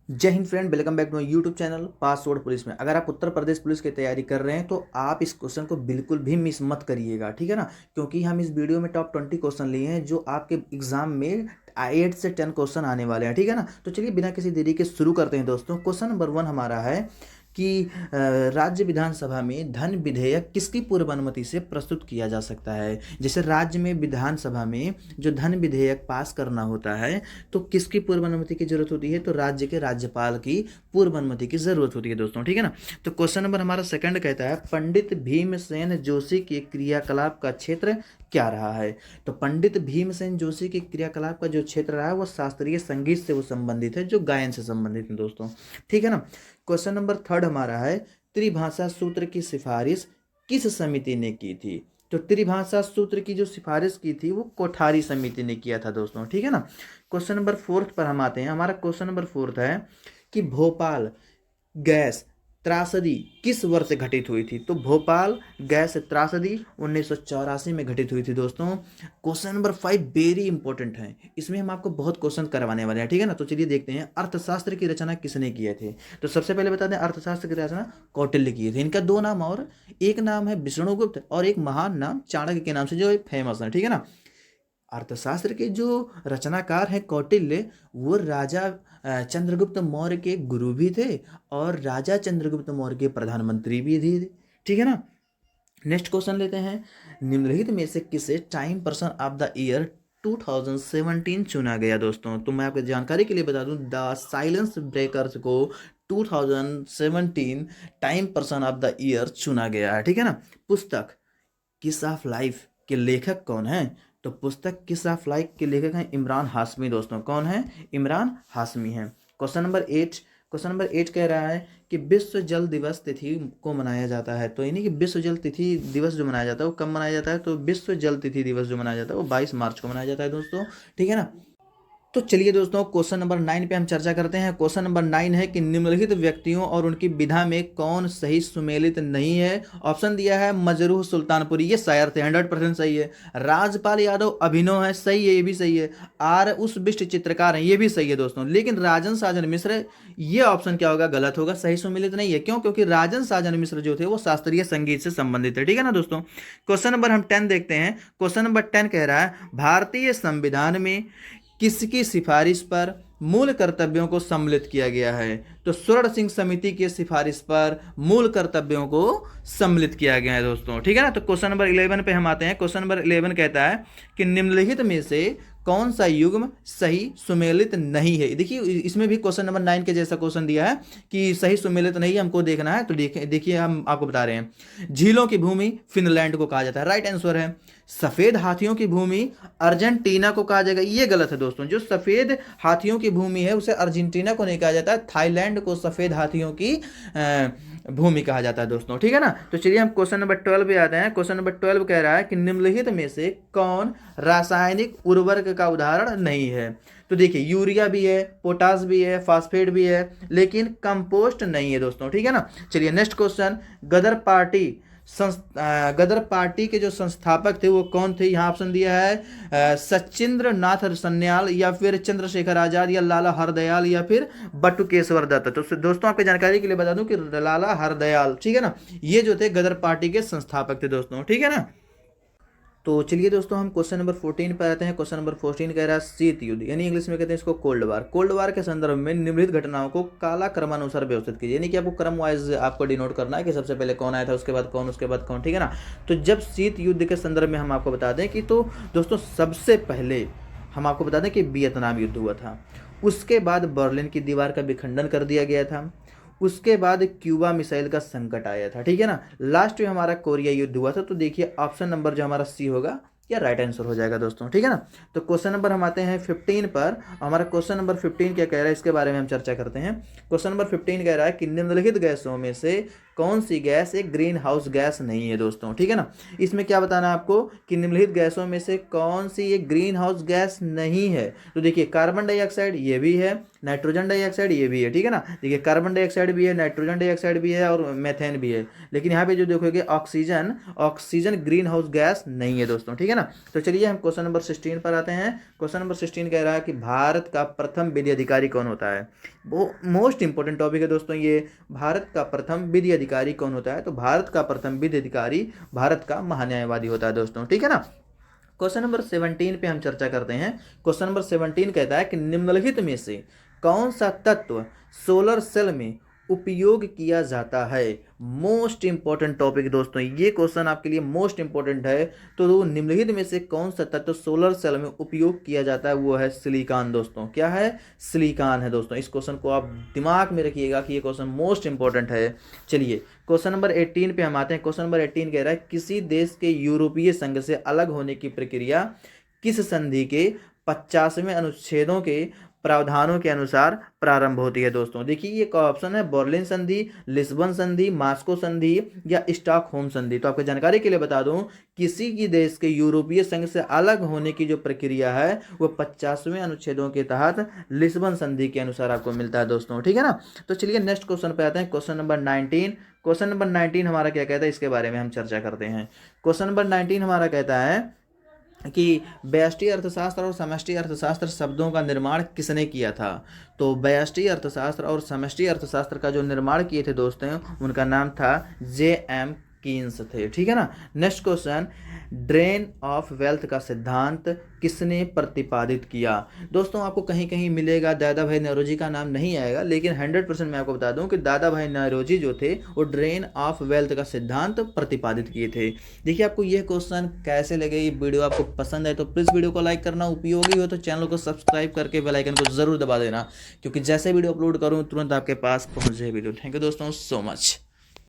जय Hind friend, welcome back to my YouTube channel password police में। अगर आप उत्तर प्रदेश पुलिस की तैयारी कर रहे हैं तो आप इस क्वेश्चन को बिल्कुल भी मिस मत करिएगा, ठीक है ना। क्योंकि हम इस वीडियो में टॉप 20 क्वेश्चन लिए हैं जो आपके एग्जाम में 8 से 10 क्वेश्चन आने वाले हैं, ठीक है ना। तो चलिए बिना किसी देरी के शुरू करते हैं दोस्तों। क्वेश्चन नंबर 1 हमारा है कि राज्य विधानसभा में धन विधेयक किसकी पूर्व अनुमति से प्रस्तुत किया जा सकता है। जैसे राज्य में विधानसभा में जो धन विधेयक पास करना होता है तो किसकी पूर्व अनुमति की जरूरत होती है, तो राज्य के राज्यपाल की पूर्व अनुमति की जरूरत होती है दोस्तों, ठीक है ना। तो क्वेश्चन नंबर हमारा सेकंड कहता है पंडित भीमसेन जोशी के क्रियाकलाप का क्षेत्र क्या रहा है। तो पंडित भीमसेन जोशी के क्रियाकलाप का जो क्षेत्र रहा है वो शास्त्रीय संगीत से वो संबंधित है, जो गायन से संबंधित है दोस्तों, ठीक है ना। क्वेश्चन नंबर थर्ड हमारा है त्रिभाषा सूत्र की सिफारिश किस समिति ने की थी। तो त्रिभाषा सूत्र की जो सिफारिश की थी वो कोठारी समिति ने किया था दोस्तों, ठीक है ना। क्वेश्चन नंबर फोर्थ पर हम आते हैं। हमारा क्वेश्चन नंबर फोर्थ है कि भोपाल गैस त्रासदी किस वर्ष घटित हुई थी। तो भोपाल गैस त्रासदी 1984 में घटित हुई थी दोस्तों। क्वेश्चन नंबर 5 वेरी इंपॉर्टेंट है, इसमें हम आपको बहुत क्वेश्चन करवाने वाले हैं, ठीक है ना। तो चलिए देखते हैं अर्थशास्त्र की रचना किसने किए थे। तो सबसे पहले बता दें अर्थशास्त्र की रचना कौटिल्य किए थे। इनका दो नाम और एक नाम है विष्णुगुप्त और एक महान नाम चाणक्य के नाम से जो फेमस है, ठीक है ना। अर्थशास्त्र के जो रचनाकार हैं कौटिल्य, वो राजा चंद्रगुप्त मौर्य के गुरु भी थे और राजा चंद्रगुप्त मौर्य के प्रधानमंत्री भी थे, ठीक है ना। नेक्स्ट क्वेश्चन लेते हैं। निम्नलिखित में से किसे time person of the year 2017 चुना गया दोस्तों। तो मैं आपको जानकारी के लिए बता दूं द साइलेंस ब्रेकर्स को 2017 time person of the year चुना गया है, ठीक है ना। पुस्तक किस ऑफ लाइफ के लेखक कौन है। तो पुस्तक किस ऑफ लाइफ के लेखक हैं इमरान हाशमी दोस्तों। कौन है, इमरान हाशमी हैं। क्वेश्चन नंबर 8 कह रहा है कि विश्व जल दिवस तिथि को मनाया जाता है। तो यानी कि विश्व जल तिथि दिवस जो मनाया जाता है वो कब मनाया जाता है। तो विश्व जल तिथि दिवस जो मनाया जाता है वो 22 मार्च को मनाया जाता है दोस्तों, ठीक है ना। तो चलिए दोस्तों क्वेश्चन नंबर 9 पे हम चर्चा करते हैं। क्वेश्चन नंबर 9 है कि निम्नलिखित व्यक्तियों और उनकी विधा में कौन सही सुमेलित नहीं है। ऑप्शन दिया है मजरूह सुल्तानपुरी, ये शायर थे, 100% सही है। राजपाल यादव अभिनव है, सही है, ये भी सही है। आर उस बिष्ट चित्रकार हैं, ये भी सही है दोस्तों। लेकिन राजन साजन मिश्र, ये ऑप्शन क्या होगा, गलत होगा, सही सुमेलित नहीं है। क्यों, क्योंकि राजन साजन मिश्र जो थे वो शास्त्रीय संगीत से संबंधित है, ठीक है ना दोस्तों। क्वेश्चन नंबर हम 10 देखते हैं। क्वेश्चन नंबर 10 कह रहा है भारतीय संविधान में किसकी सिफारिश पर मूल कर्तव्यों को सम्मिलित किया गया है। तो स्वर्ण सिंह समिति की सिफारिश पर मूल कर्तव्यों को सम्मिलित किया गया है दोस्तों, ठीक है ना। तो क्वेश्चन नंबर 11 पे हम आते हैं। क्वेश्चन नंबर 11 कहता है कि निम्नलिखित में से कौन सा युग्म सही सुमेलित नहीं है। देखिए इसमें भी क्वेश्चन नंबर 9 के जैसा क्वेश्चन दिया है कि सही सुमेलित नहीं है, हमको देखना है। तो देखिए हम आपको बता रहे हैं। झीलों की भूमि फिनलैंड को कहा जाता है, राइट आंसर है। सफेद हाथियों की भूमि अर्जेंटीना को कहा जाएगा, ये गलत है दोस्तों। जो सफेद हाथियों की भूमि है उसे अर्जेंटीना को नहीं कहा जाता है, थाईलैंड को सफेद हाथियों की भूमि कहा जाता है दोस्तों, ठीक है ना। तो चलिए हम क्वेश्चन नंबर 12 पे आते हैं। क्वेश्चन नंबर 12 कह रहा है कि निम्नलिखित में से कौन रासायनिक उर्वरक का उदाहरण नहीं है। तो देखिए यूरिया भी है, पोटास भी है, फास्फेट भी है, लेकिन कंपोस्ट नहीं है दोस्तों, ठीक है ना। चलिए नेक्स्ट क्वेश्चन। गदर पार्टी के जो संस्थापक थे वो कौन थे। यहाँ ऑप्शन दिया है सचिंद्र नाथ सन्याल या फिर चंद्रशेखर आजाद या लाला हरदयाल या फिर बटुकेश्वर दत्त। तो दोस्तों आपकी जानकारी के लिए बता दूं कि लाला हरदयाल, ठीक है ना, ये जो थे गदर पार्टी के संस्थापक थे दोस्तों, ठीक है ना। तो चलिए दोस्तों हम क्वेश्चन नंबर 14 पर आते हैं। क्वेश्चन नंबर 14 कह रहा है शीत युद्ध, यानी इंग्लिश में कहते हैं इसको कोल्ड वार। कोल्ड वार के संदर्भ में निम्नलिखित घटनाओं को काला क्रमानुसार व्यवस्थित कीजिए, यानी कि आपको क्रम वाइज आपको डिनोट करना है कि सबसे पहले कौन आया था, उसके बाद कौन, उसके बाद कौन, ठीक है ना। तो जब शीत युद्ध के संदर्भ में हम आपको बता दें कि तो दोस्तों सबसे पहले हम आपको बता दें कि वियतनाम युद्ध हुआ था। उसके बाद बर्लिन की दीवार का विखंडन कर दिया गया था। उसके बाद क्यूबा मिसाइल का संकट आया था, ठीक है ना। लास्ट में हमारा कोरिया युद्ध हुआ था। तो देखिए ऑप्शन नंबर जो हमारा सी होगा या राइट आंसर हो जाएगा दोस्तों, ठीक है ना। तो क्वेश्चन नंबर हम आते हैं 15 पर। हमारा क्वेश्चन नंबर 15 क्या कह रहा है इसके बारे में हम चर्चा करते हैं। क्वेश्चन नंबर 15 कह रहा है कि निम्नलिखित गैसों में से कौन सी गैस एक ग्रीन हाउस गैस नहीं है दोस्तों, ठीक है ना। इसमें क्या बताना है आपको कि निम्नलिखित गैसों में से कौन सी एक ग्रीन हाउस गैस नहीं है। तो देखिए कार्बन डाइऑक्साइड ये भी है, नाइट्रोजन डाइऑक्साइड ये भी है, ठीक है ना। देखिए कार्बन डाइऑक्साइड भी है, नाइट्रोजन डाइऑक्साइड भी है और मेथेन भी है। लेकिन यहाँ पे जो देखोगे ऑक्सीजन ग्रीन हाउस गैस नहीं है दोस्तों, ठीक है ना। तो चलिए हम क्वेश्चन नंबर 16 पर आते हैं। क्वेश्चन नंबर 16 कह रहा है कि भारत का प्रथम विधि अधिकारी कौन होता है। वो मोस्ट इंपॉर्टेंट टॉपिक है दोस्तों ये। भारत का प्रथम विधि अधिकारी कौन होता है? तो भारत का प्रथम विधि अधिकारी भारत का महान्यायवादी होता है दोस्तों, ठीक है ना। क्वेश्चन नंबर 17 पे हम चर्चा करते हैं। क्वेश्चन नंबर 17 कहता है कि निम्नलिखित में से कौन सा तत्व सोलर सेल में उपयोग किया जाता है? मोस्ट इंपॉर्टेंट टॉपिक दोस्तों, ये क्वेश्चन आपके लिए मोस्ट इंपॉर्टेंट है। तो निम्नलिखित में से कौन सा तत्व सोलर सेल में उपयोग किया जाता है? वो है सिलिकॉन दोस्तों। क्या है? सिलिकॉन है दोस्तों। इस क्वेश्चन को आप दिमाग में रखिएगा कि ये क्वेश्चन मोस्ट इंपॉर्टेंट है। चलिए क्वेश्चन नंबर 18 पे हम आते हैं। क्वेश्चन नंबर 18 कह रहा है किसी देश के यूरोपीय संघ से अलग होने की प्रक्रिया किस संधि के 50वें अनुच्छेदों के प्रावधानों के अनुसार प्रारंभ होती है? दोस्तों देखिए ये ऑप्शन है बर्लिन संधि, लिस्बन संधि, मास्को संधि या स्टॉकहोम संधि। तो आपको जानकारी के लिए बता दूं, किसी की देश के यूरोपीय संघ से अलग होने की जो प्रक्रिया है वो 50वें अनुच्छेदों के तहत लिस्बन संधि के अनुसार आपको मिलता है दोस्तों, ठीक है ना। तो चलिए नेक्स्ट क्वेश्चन पे आते हैं। Question number 19। क्वेश्चन नंबर 19 हमारा क्या कहता है, इसके बारे में हम चर्चा करते हैं। क्वेश्चन नंबर 19 हमारा कहता है कि व्यष्टि अर्थशास्त्र और समष्टि अर्थशास्त्र शब्दों का निर्माण किसने किया था? तो व्यष्टि अर्थशास्त्र और समष्टि अर्थशास्त्र का जो निर्माण किए थे दोस्तों, उनका नाम था J.M. कीन्स थे, ठीक है ना। Next question, drain of wealth का सिद्धांत किसने प्रतिपादित किया? दोस्तों आपको कहीं कहीं मिलेगा दादा भाई नौरोजी का नाम नहीं आएगा, लेकिन 100% मैं आपको बता दूं कि दादा भाई नौरोजी जो थे वो ड्रेन ऑफ वेल्थ का सिद्धांत प्रतिपादित किए थे। देखिए आपको यह क्वेश्चन कैसे लगे, ये वीडियो आपको पसंद है तो प्लीज़ वीडियो को लाइक करना, उपयोगी हो तो चैनल को सब्सक्राइब करके बेल आइकन को जरूर दबा देना, क्योंकि जैसे वीडियो अपलोड करूँ तुरंत आपके पास पहुँच जाए वीडियो। थैंक यू दोस्तों सो मच।